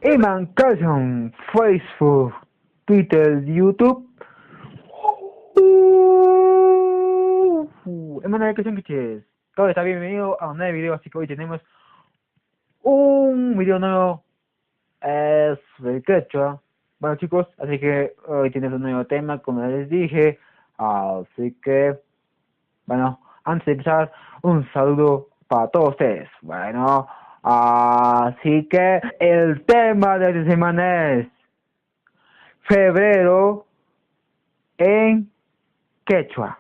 Imancación, Facebook, Twitter, YouTube. Emanuel, ¿qué son quiches? Todo está bienvenido a un nuevo video, así que hoy tenemos un video nuevo, es el quechua. Bueno chicos, así que hoy tenemos un nuevo tema, como les dije, así que, bueno, antes de empezar, un saludo para todos ustedes. Bueno, así que el tema de esta semana es febrero en quechua.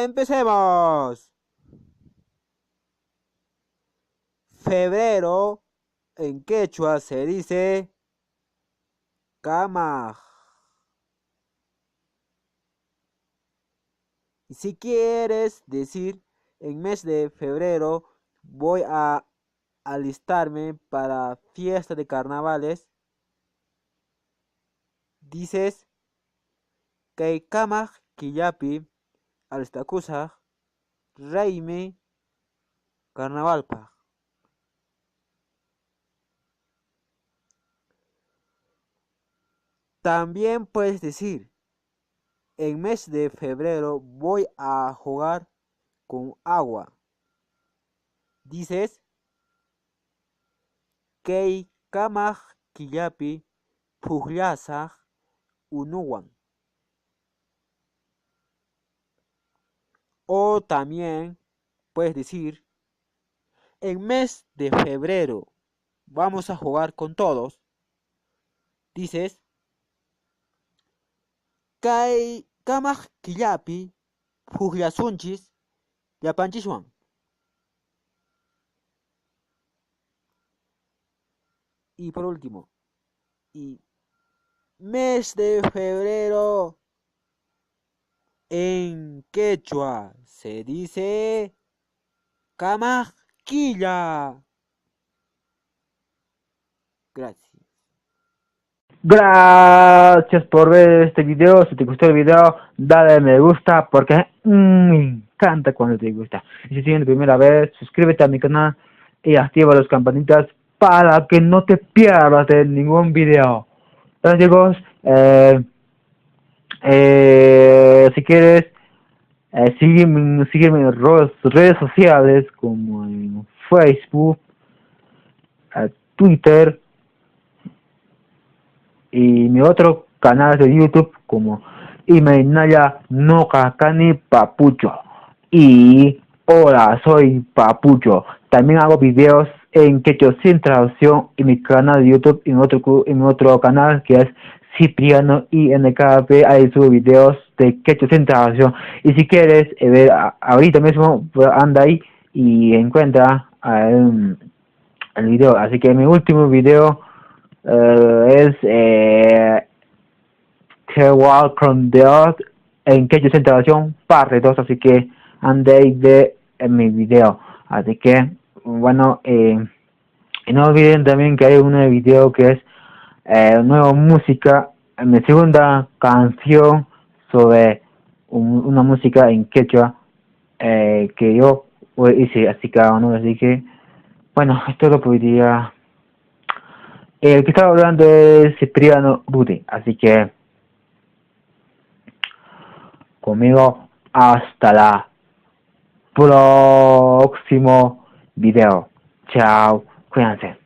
Empecemos. Febrero en quechua se dice camaj. Y si quieres decir en mes de febrero voy a alistarme para fiesta de carnavales, dices que camaj quillapi alistakusaj reime carnavalpa. También puedes decir, en mes de febrero voy a jugar con agua. Dices, kei kamaj killapi pujllasaj unuwan. O también puedes decir, en mes de febrero vamos a jugar con todos. Dices, kay kamaj killapi pujllasunchis llapanchiswan. Y por último, y mes de febrero en quechua se dice camajquilla. Gracias. Gracias por ver este video. Si te gustó el video, dale me gusta porque me encanta cuando te gusta. Y si tienes la primera vez, suscríbete a mi canal y activa las campanitas para que no te pierdas de ningún video. Entonces chicos, si quieres sígueme en redes sociales como en Facebook, Twitter y mi otro canal de YouTube como Imainaya no Kakani Papucho y hola soy Papucho. También hago videos en quechua sin traducción en mi canal de YouTube y en otro canal que es Cipriano y NKP. Ahí subo videos de quechua sin traducción. Y si quieres ver ahorita mismo, pues, anda ahí y encuentra el video. Así que mi último video es que Welcome Dios en quechua sin traducción parte 2, así que anda ahí de mi video. Así que bueno, y no olviden también que hay un video que es nueva música, mi segunda canción sobre una música en quechua que yo hice, así que bueno, esto lo podría. El que estaba hablando es Cipriano Budi, así que conmigo hasta la próximo video. Chao, cuídense.